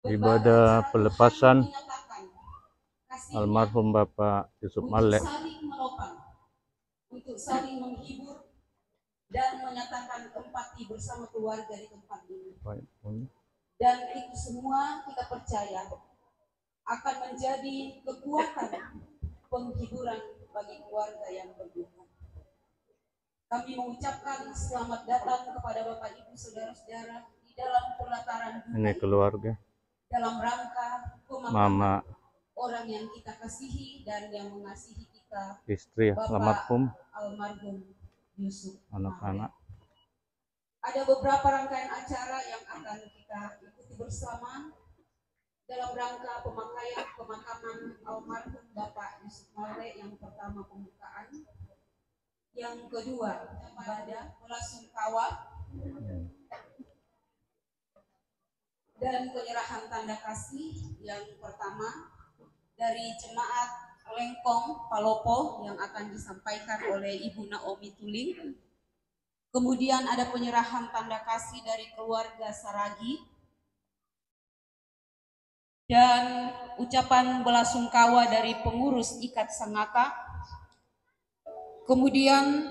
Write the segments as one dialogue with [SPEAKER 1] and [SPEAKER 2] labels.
[SPEAKER 1] ibadah pelepasan almarhum Bapak Yusuf Malek.
[SPEAKER 2] Untuk saling menghibur dan menyatakan empati bersama keluarga di tempat ini. Dan itu semua kita percaya akan menjadi kekuatan penghiburan bagi keluarga yang berduka. Kami mengucapkan selamat datang kepada Bapak Ibu saudara-saudara di dalam pelataran
[SPEAKER 1] ini keluarga
[SPEAKER 2] dalam rangka pemakaman orang yang kita kasihi dan yang mengasihi kita,
[SPEAKER 1] istri
[SPEAKER 2] Bapak almarhum Yusuf.
[SPEAKER 1] Anak-anak.
[SPEAKER 2] Ada beberapa rangkaian acara yang akan kita ikuti bersama dalam rangka pemakaman almarhum Bapak Yusuf Malek. Yang pertama pembukaan, yang kedua ibadah belasungkawa dan penyerahan tanda kasih. Yang pertama dari jemaat Lengkong Palopo yang akan disampaikan oleh Ibu Naomi Tuling. Kemudian ada penyerahan tanda kasih dari keluarga Saragi dan ucapan belasungkawa dari pengurus Ikat Sangatta. Kemudian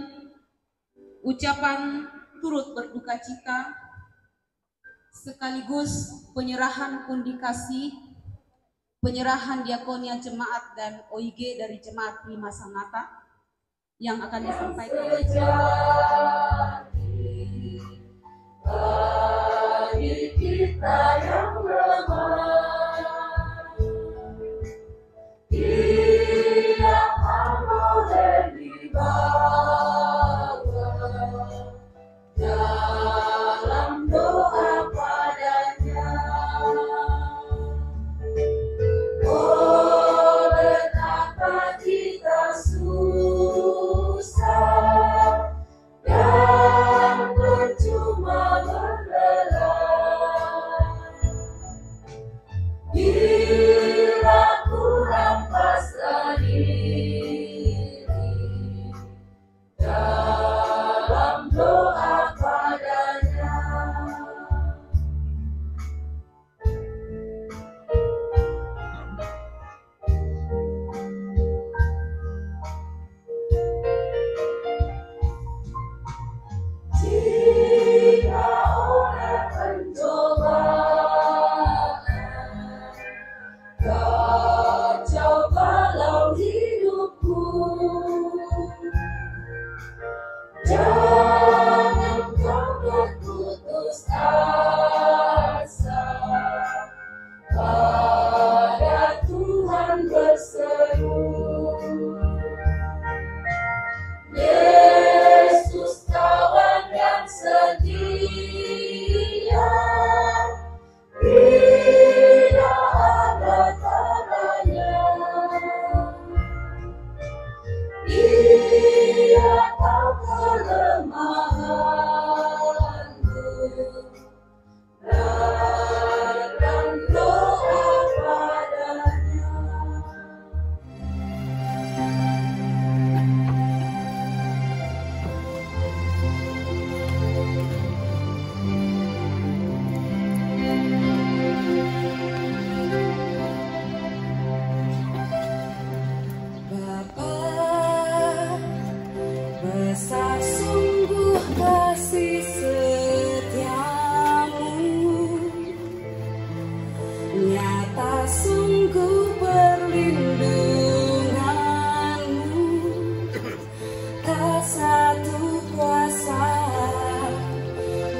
[SPEAKER 2] ucapan turut berduka cita sekaligus penyerahan pundi kasih, penyerahan diakonia jemaat dan OIG dari jemaat Prima Sangatta yang akan disampaikan oleh bagi kita yang lemah, tiap boleh dibawa dalam doa padanya. Oh, betapa kita susah dan percuma berlelah bila ku rampas diri dalam doa padanya. Jika oleh pencobaan kacau balau hidupku, jangan kau berputus asa, pada Tuhan berseru. Yesus kawan yang setia, tidak ada taranya. Ia tahu kelemahanmu dan doa padanya. Bapa, besar sungguh kasih setiamu, nyata sungguh perlindunganmu, tak satu kuasa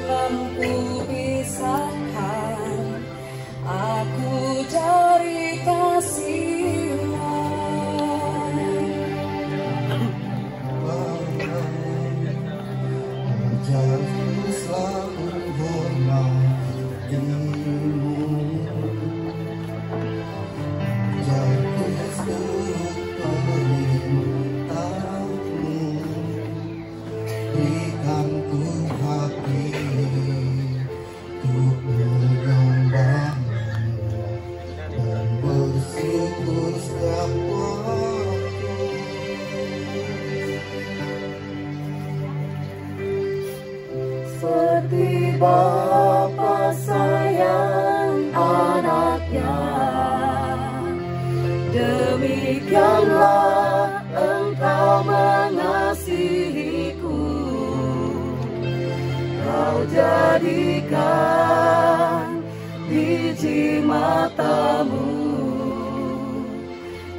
[SPEAKER 2] mampu pisahkan aku dari kasih-Mu.
[SPEAKER 3] Ajarku selalu hormat dirimu, ajarku seluruh perintahmu, berikan ku hati untuk menyembahmu dan bersyukur setiap waktu. Seperti Bapa sayang anak
[SPEAKER 4] Demikianlah Engkau mengasihiku, Kau jadikan biji matamu,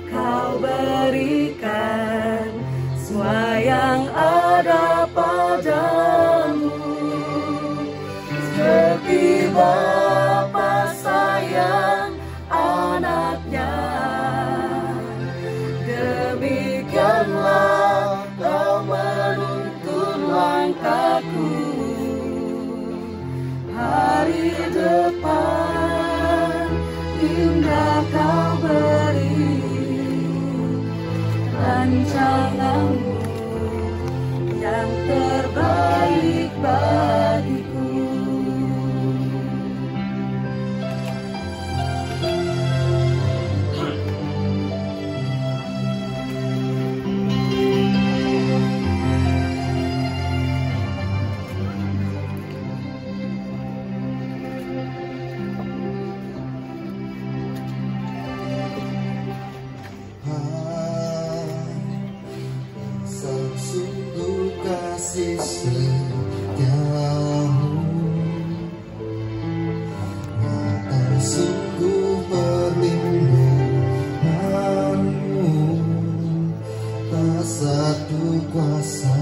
[SPEAKER 4] Kau berikan semua yang ada padamu. Seperti Bapa sayang anaknya, demikianlah Kau menuntun langkahku. Hari depan indah Kau beri, rancanganmu yang terbaik bagiku.
[SPEAKER 3] Sungguh kasih setiamu, nyata sungguh perlindunganmu, tak satu kuasa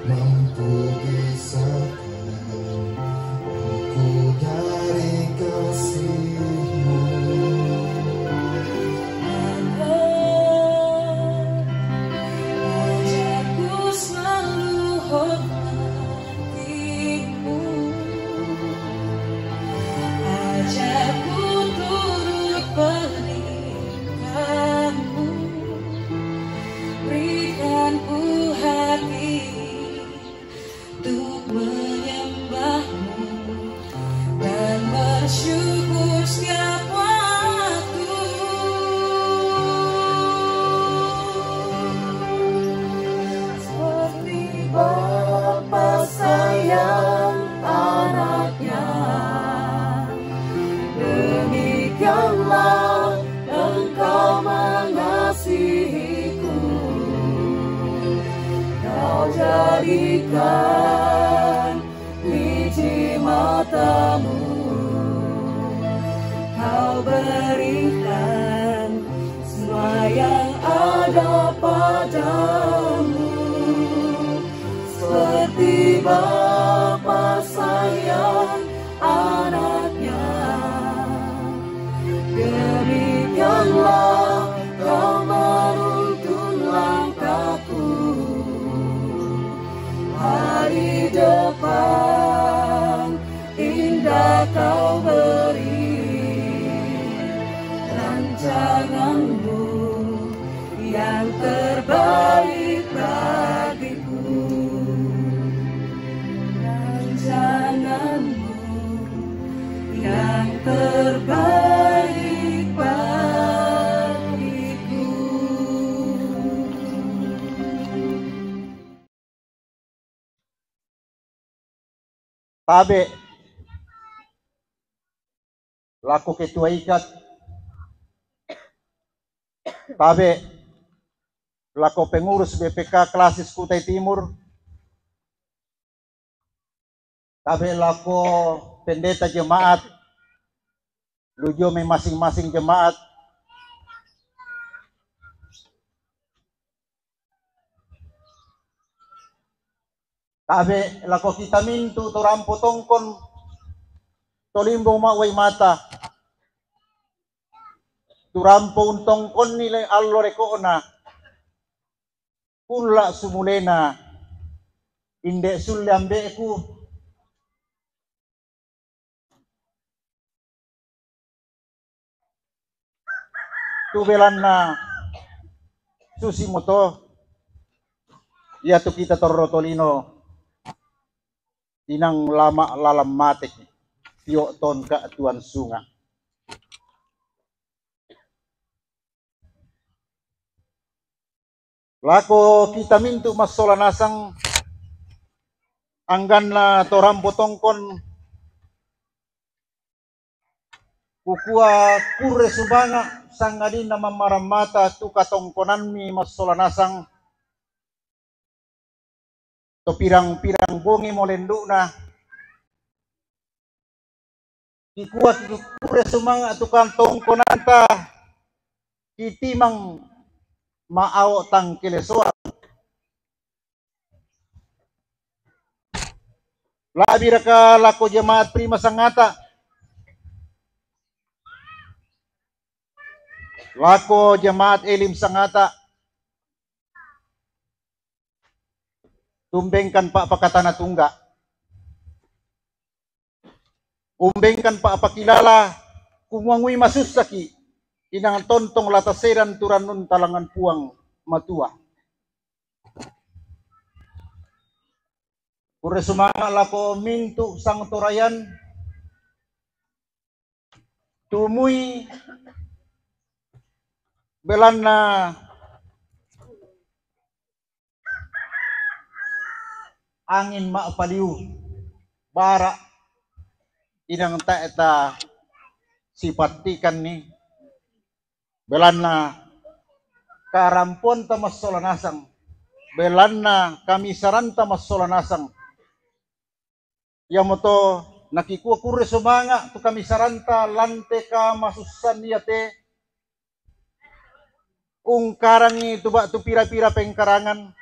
[SPEAKER 3] mampu pisahkan aku dari kasih-Mu.
[SPEAKER 4] Bersyukur setiap waktu, seperti Bapa sayang anaknya, demikianlah Engkau mengasihiku. Kau jadikan biji matamu, Kau berikan semua yang ada padamu. Seperti Bapa sayang anaknya, demikianlah Kau menuntun langkahku. Hari depan indah Kau beri, rancanganmu yang terbaik bagiku. Rancanganmu yang terbaik bagiku.
[SPEAKER 5] Tabe laku ketua ikat, tabe laku pengurus BPK Klasis Kutai Timur, tabe laku pendeta jemaat, lujome masing-masing jemaat, tabe laku kita mintu torampo tongkon tolimbo mawai mata turampo untongkon nilai allo rekona kula sumulena inde sulyambeku tubelan na susi moto ya tu kita torrotolino inang lama lalam matek tio ton ka tuan sunga. Lako kita mintu masola nasang anggan la torampo tongkon kukua kurre sangadin na mamaramata tu katongkonan mi masolanasang to pirang-pirang bungi molendu na kikuat kure sumanga tu kantongkonan ta kitimang maaw tang kilesuan labi raka lako jemaat prima sangata lako jemaat elim sangata tumbengkan pak pakatana tungga umbengkan pak pakilala kumwangui masusaki inang tontong lataseran turanun talangan puang matua kure sumanga lako mintu sang torayan tumui belana angin maapaliu bara inang taeta sipatikan ni belana karampon tamas solanasang belana kami saranta mas solanasang yamoto nakikuha kure sumanga tu kami saranta lante ka masusan yate ungkarangi tuba tu pira-pira pengkarangan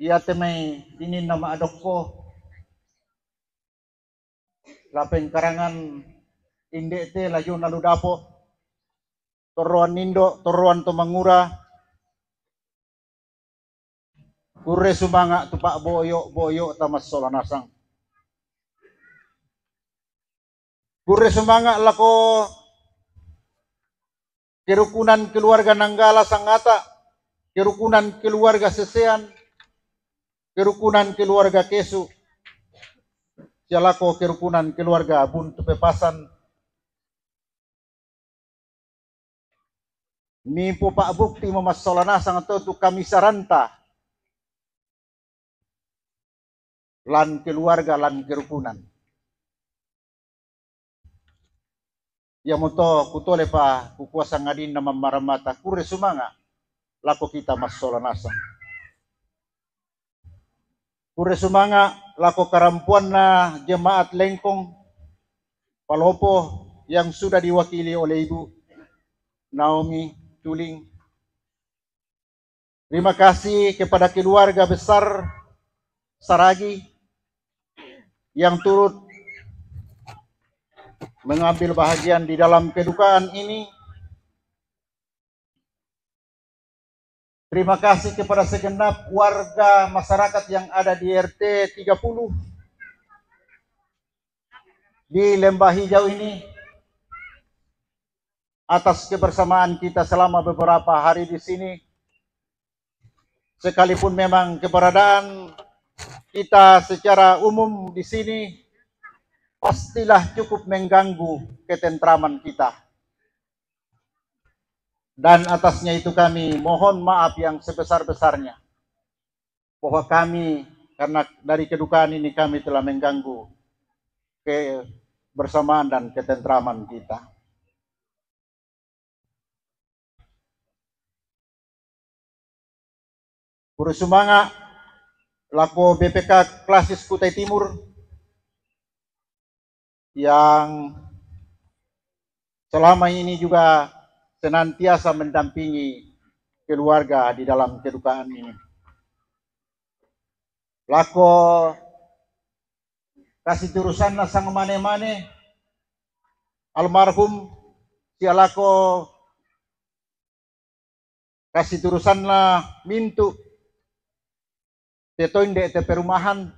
[SPEAKER 5] yate may dinin na maadok ko la pengkarangan indi te layo naludapo toruan nindo toruan tumangura kure sumanga tupak boyo tamas solanasang kure sumanga lako kerukunan keluarga Nanggala Sangata kerukunan keluarga Sesean kerukunan keluarga Kesu sialako kerukunan keluarga Buntu Pepasan nipo pak bukti mamas solanasang atau tu kami saranta lan keluarga lan kerukunan ya moto kutole pa kukuasa ngadin na mamaramata kure sumanga lako kita mas solanasang kure sumanga lako karampuan na jemaat Lengkong Palopo yang sudah diwakili oleh Ibu Naomi Tuling. Terima kasih kepada keluarga besar Saragi yang turut mengambil bahagian di dalam kedukaan ini. Terima kasih kepada segenap warga masyarakat yang ada di RT 30 di Lembah Hijau ini atas kebersamaan kita selama beberapa hari di sini. Sekalipun memang keberadaan kita secara umum di sini pastilah cukup mengganggu ketentraman kita. Dan atasnya itu kami mohon maaf yang sebesar-besarnya bahwa kami karena dari kedukaan ini kami telah mengganggu kebersamaan dan ketentraman kita. Kure sumanga lako BPK Klasis Kutai Timur yang selama ini juga senantiasa mendampingi keluarga di dalam kedukaan ini. Lako kasih terusan na sang mane-mane almarhum sialako kasih terusan na mintu tetoinde te perumahan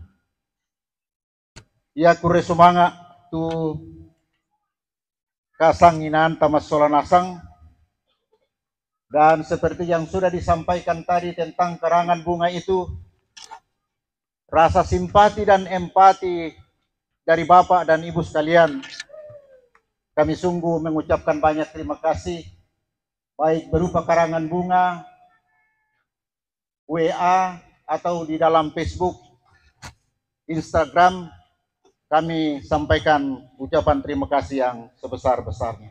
[SPEAKER 5] ya kure sumanga tu kasanginan tamas solanasang. Dan seperti yang sudah disampaikan tadi tentang karangan bunga itu, rasa simpati dan empati dari Bapak dan Ibu sekalian, kami sungguh mengucapkan banyak terima kasih, baik berupa karangan bunga, WA, atau di dalam Facebook, Instagram, kami sampaikan ucapan terima kasih yang sebesar-besarnya.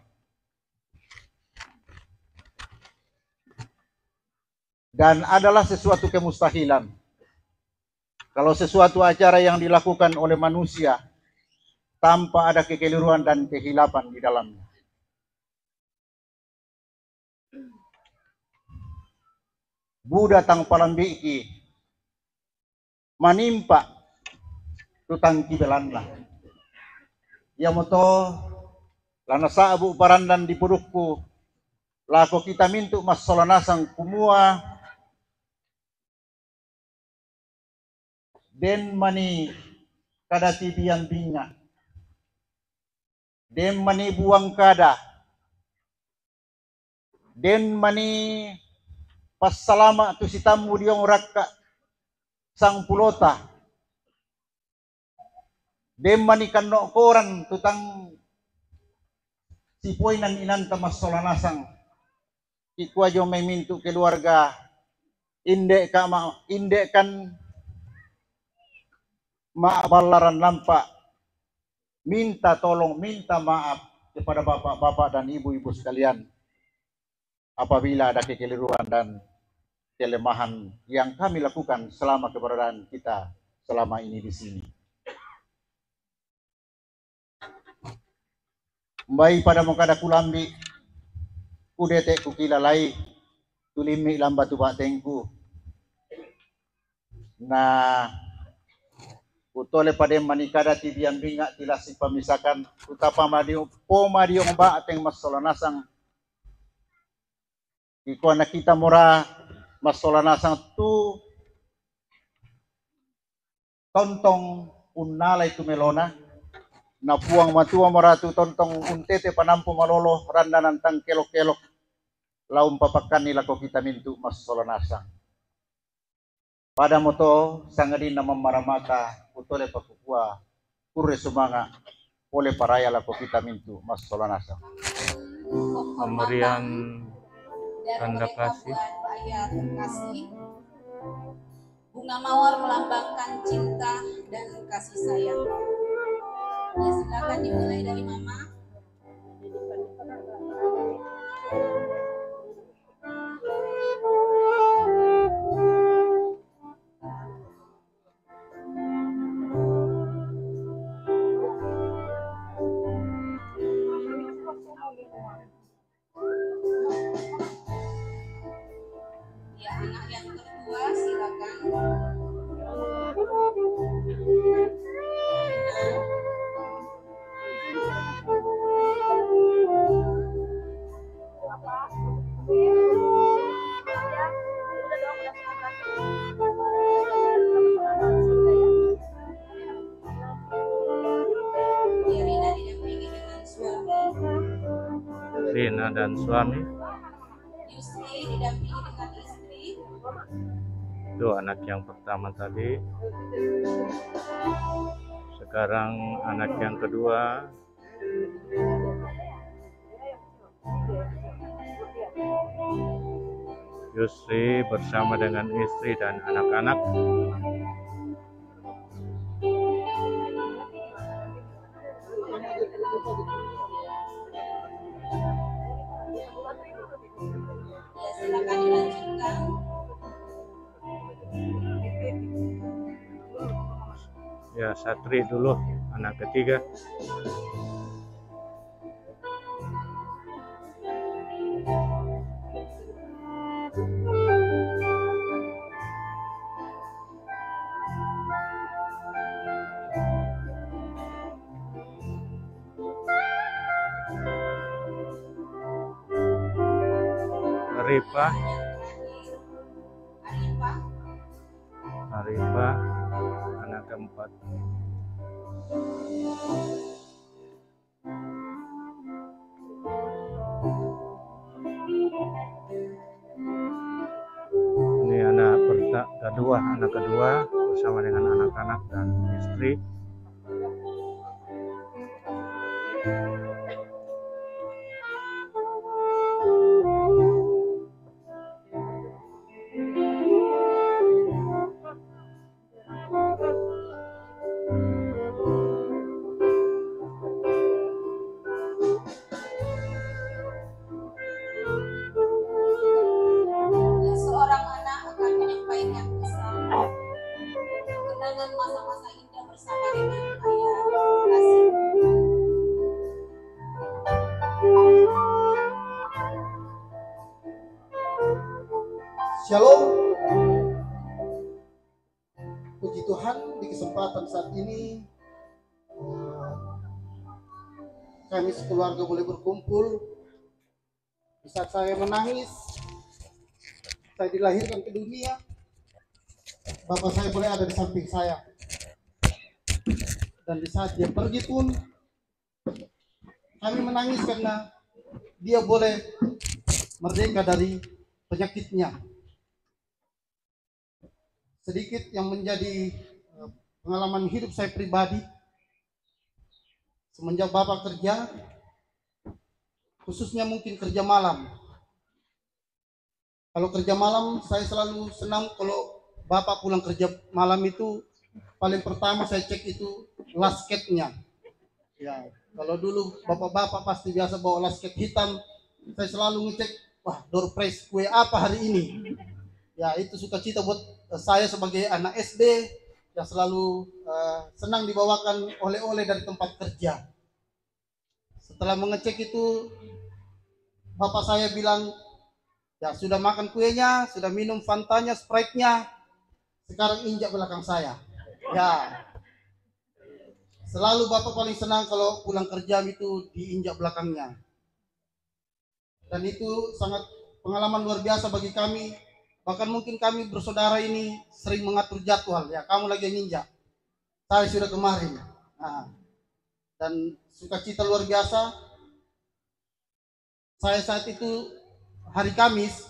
[SPEAKER 5] dan adalah sesuatu kemustahilan. Kalau sesuatu acara yang dilakukan oleh manusia tanpa ada kekeliruan dan kehilapan di dalamnya. Buddha tang palambiki manimpa tutang kibelanlah. Ya moto lana saabu parandan di purukku lako kita mintu mas solanasang kumua den mani kadati biang binga den mani buang kada den mani pas salama tu si tamu diong rakka sang pulota den mani kanno koran tutang si poinan inanta mas solanasang ikwa jo may mintu keluarga inde kan maabalaran lampa minta tolong, minta maaf kepada bapak-bapak dan ibu-ibu sekalian apabila ada kekeliruan dan kelemahan yang kami lakukan selama keberadaan kita selama ini di sini. Mbay pada mukada kulambi kudete kukilalai tulimi lambatu batengku na utole pada manikada tibian binga tilasi pemisakan utapa madio mbak ateng masolanasang iko anak kita mura masolanasang tu tontong unalay tumelona na puang matua mura tu tontong untete panampu malolo randanan tang kelok-kelok laum papakan nila ko kita mintu masolanasang pada moto sangadin na mamaramata utole papukua kurre sumanga oleh paraya lako kita mintu mas solanasa.
[SPEAKER 1] Pemberian tanda kasih.
[SPEAKER 2] Bunga mawar melambangkan cinta dan kasih sayang. Ya, silakan dimulai dari mama. Ya, anak yang kedua silakan.
[SPEAKER 1] Rina dan suami.
[SPEAKER 2] Yusri didampingi dengan istri.
[SPEAKER 1] Itu anak yang pertama tadi. Sekarang anak yang kedua. Yusri bersama dengan istri dan anak-anak.
[SPEAKER 2] Ya, silakan dilanjutkan.
[SPEAKER 1] Ya, Satri dulu, anak ketiga. Arifah. Arifah, anak keempat. Ini anak kedua bersama dengan anak-anak dan istri.
[SPEAKER 2] Ya, seorang anak
[SPEAKER 6] Puji Tuhan, di kesempatan saat ini kami sekeluarga boleh berkumpul. Di saat saya menangis, saya dilahirkan ke dunia, Bapak saya boleh ada di samping saya. Dan di saat dia pergi pun, kami menangis karena dia boleh merdeka dari penyakitnya. Sedikit yang menjadi pengalaman hidup saya pribadi, semenjak Bapak kerja, khususnya mungkin kerja malam. Kalau kerja malam, saya selalu senang kalau Bapak pulang kerja malam itu, paling pertama saya cek itu lasketnya. Ya, kalau dulu bapak-bapak pasti biasa bawa lasket hitam, saya selalu ngecek, wah, door prize kue apa hari ini. Ya, itu sukacita buat saya sebagai anak SD yang selalu senang dibawakan oleh-oleh dari tempat kerja. Setelah mengecek itu, bapak saya bilang, ya sudah makan kuenya, sudah minum Fantanya, Sprite-nya, sekarang injak belakang saya. Ya, selalu bapak paling senang kalau pulang kerja itu diinjak belakangnya. Dan itu sangat pengalaman luar biasa bagi kami. Bahkan mungkin kami bersaudara ini sering mengatur jadwal. Ya, kamu lagi nginjak, saya sudah kemarin. Nah, dan sukacita luar biasa. Saya saat itu hari Kamis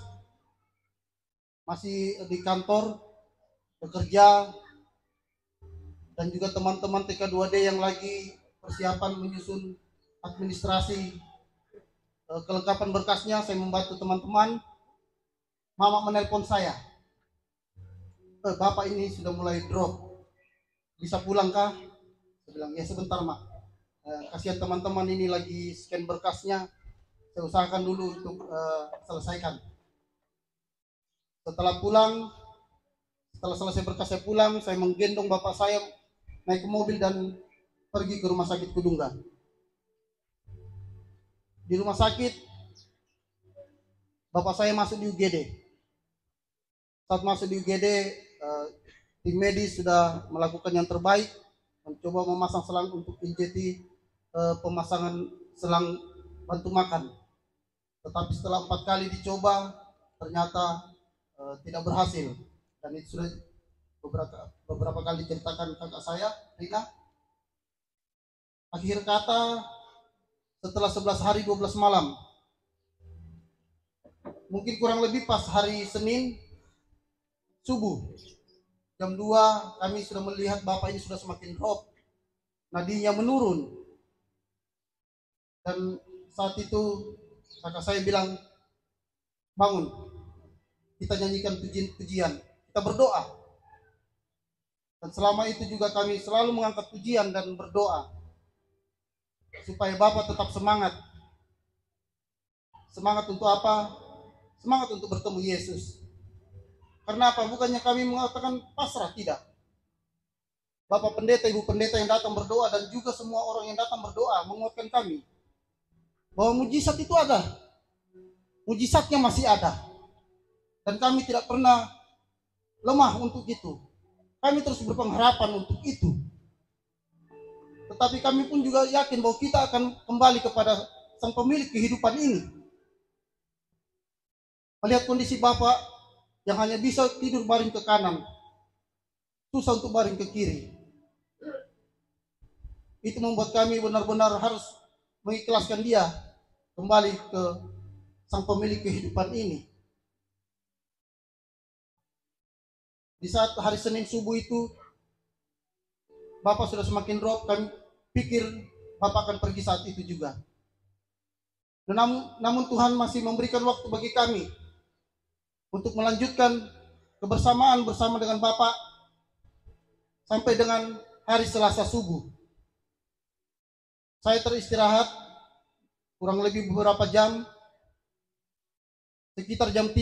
[SPEAKER 6] masih di kantor bekerja, dan juga teman-teman TK2D yang lagi persiapan menyusun administrasi kelengkapan berkasnya. Saya membantu teman-teman. Mama menelpon saya, Bapak ini sudah mulai drop, bisa pulang kah? Saya bilang, ya sebentar mak, kasihan teman-teman ini lagi scan berkasnya, saya usahakan dulu untuk selesaikan. Setelah selesai berkas saya pulang, saya menggendong bapak saya naik ke mobil dan pergi ke rumah sakit Kudungga. Di rumah sakit, bapak saya masuk di UGD. Saat masuk di UGD, tim medis sudah melakukan yang terbaik, mencoba memasang selang untuk injekti pemasangan selang bantu makan. Tetapi setelah 4 kali dicoba, ternyata tidak berhasil. Dan itu sudah beberapa kali ceritakan kakak saya, Rina. Akhir kata, setelah 11 hari 12 malam, mungkin kurang lebih pas hari Senin subuh, jam 2, kami sudah melihat bapak ini sudah semakin drop, nadinya menurun. Dan saat itu kakak saya bilang, bangun, kita nyanyikan pujian, kita berdoa. Dan selama itu juga kami selalu mengangkat pujian dan berdoa supaya bapak tetap semangat. Semangat untuk apa? Semangat untuk bertemu Yesus. Karena apa? Bukannya kami mengatakan pasrah, tidak. Bapak pendeta, ibu pendeta yang datang berdoa, dan juga semua orang yang datang berdoa menguatkan kami bahwa mujizat itu ada. Mujizatnya masih ada. Dan kami tidak pernah lemah untuk itu. Kami terus berpengharapan untuk itu. Tetapi kami pun juga yakin bahwa kita akan kembali kepada sang pemilik kehidupan ini. Melihat kondisi bapak yang hanya bisa tidur baring ke kanan, susah untuk baring ke kiri. Itu membuat kami benar-benar harus mengikhlaskan dia kembali ke sang pemilik kehidupan ini. Di saat hari Senin subuh itu, bapak sudah semakin drop. Kami pikir bapak akan pergi saat itu juga. Namun Tuhan masih memberikan waktu bagi kami untuk melanjutkan kebersamaan bersama dengan Bapak sampai dengan hari Selasa subuh. Saya teristirahat kurang lebih beberapa jam. Sekitar jam 3,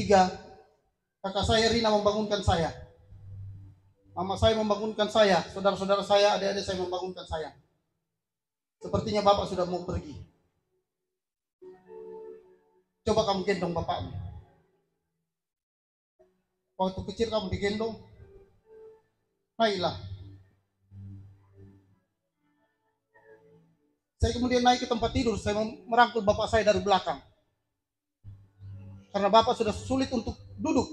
[SPEAKER 6] kakak saya Rina membangunkan saya. Mama saya membangunkan saya, saudara-saudara saya, adik-adik saya membangunkan saya. Sepertinya Bapak sudah mau pergi. Coba kamu gendong bapakmu. Waktu kecil kamu digendong, Naila. Saya kemudian naik ke tempat tidur, saya merangkul bapak saya dari belakang. Karena bapak sudah sulit untuk duduk,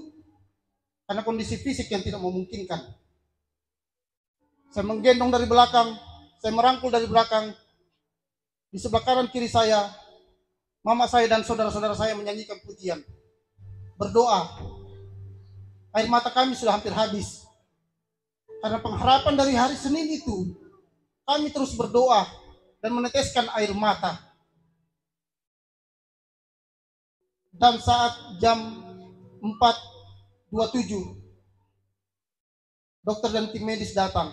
[SPEAKER 6] karena kondisi fisik yang tidak memungkinkan. Saya menggendong dari belakang, saya merangkul dari belakang. Di sebelah kanan kiri saya, mama saya dan saudara-saudara saya menyanyikan pujian, berdoa. Air mata kami sudah hampir habis. Karena pengharapan dari hari Senin itu, kami terus berdoa dan meneteskan air mata. Dan saat jam 4.27, dokter dan tim medis datang,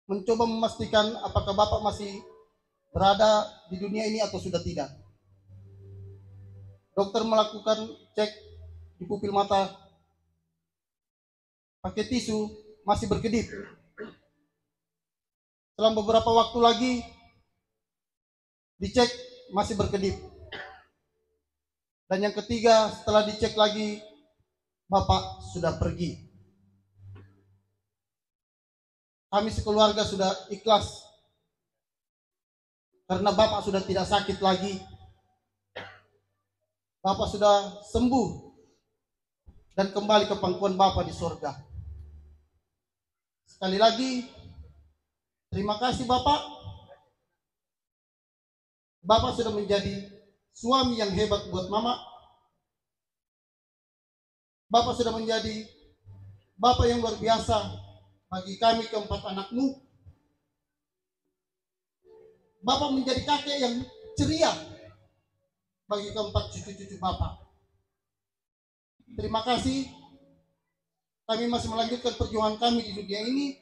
[SPEAKER 6] mencoba memastikan apakah bapak masih berada di dunia ini atau sudah tidak. Dokter melakukan cek di pupil mata, pakai tisu, masih berkedip. Selang beberapa waktu lagi dicek, masih berkedip. Dan yang ketiga, setelah dicek lagi, bapak sudah pergi. Kami sekeluarga sudah ikhlas karena bapak sudah tidak sakit lagi. Bapak sudah sembuh dan kembali ke pangkuan bapak di surga. Sekali lagi, terima kasih bapak. Bapak sudah menjadi suami yang hebat buat mama. Bapak sudah menjadi bapak yang luar biasa bagi kami keempat anakmu. Bapak menjadi kakek yang ceria bagi keempat cucu-cucu bapak. Terima kasih. Kami masih melanjutkan perjuangan kami di dunia ini.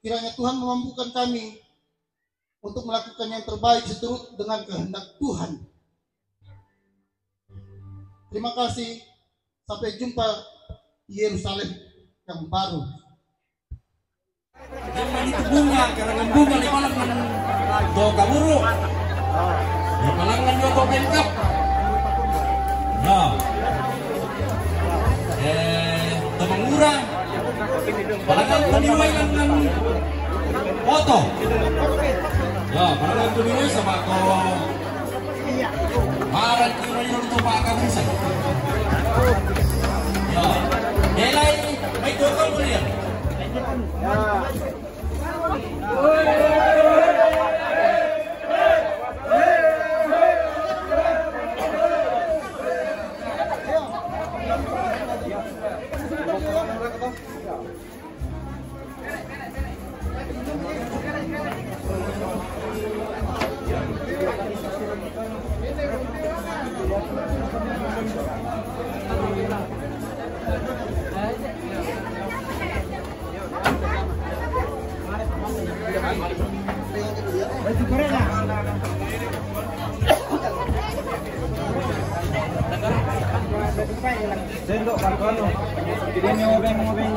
[SPEAKER 6] Kiranya Tuhan memampukan kami untuk melakukan yang terbaik seturut dengan kehendak Tuhan. Terima kasih. Sampai jumpa di Yerusalem yang baru.
[SPEAKER 7] Jangan itu bunga, karangan bunga di malam do kaburu. Di malangan do bengkap. Nah. Temangura. Malangan tumiway dengan foto. Ya, malangan tumiway sama ko. Maran tumiway untuk Pak Kabusan. Ya, nilai may dokal mo niya.
[SPEAKER 8] Sendok bantuan lo. Jadi mau ngobeng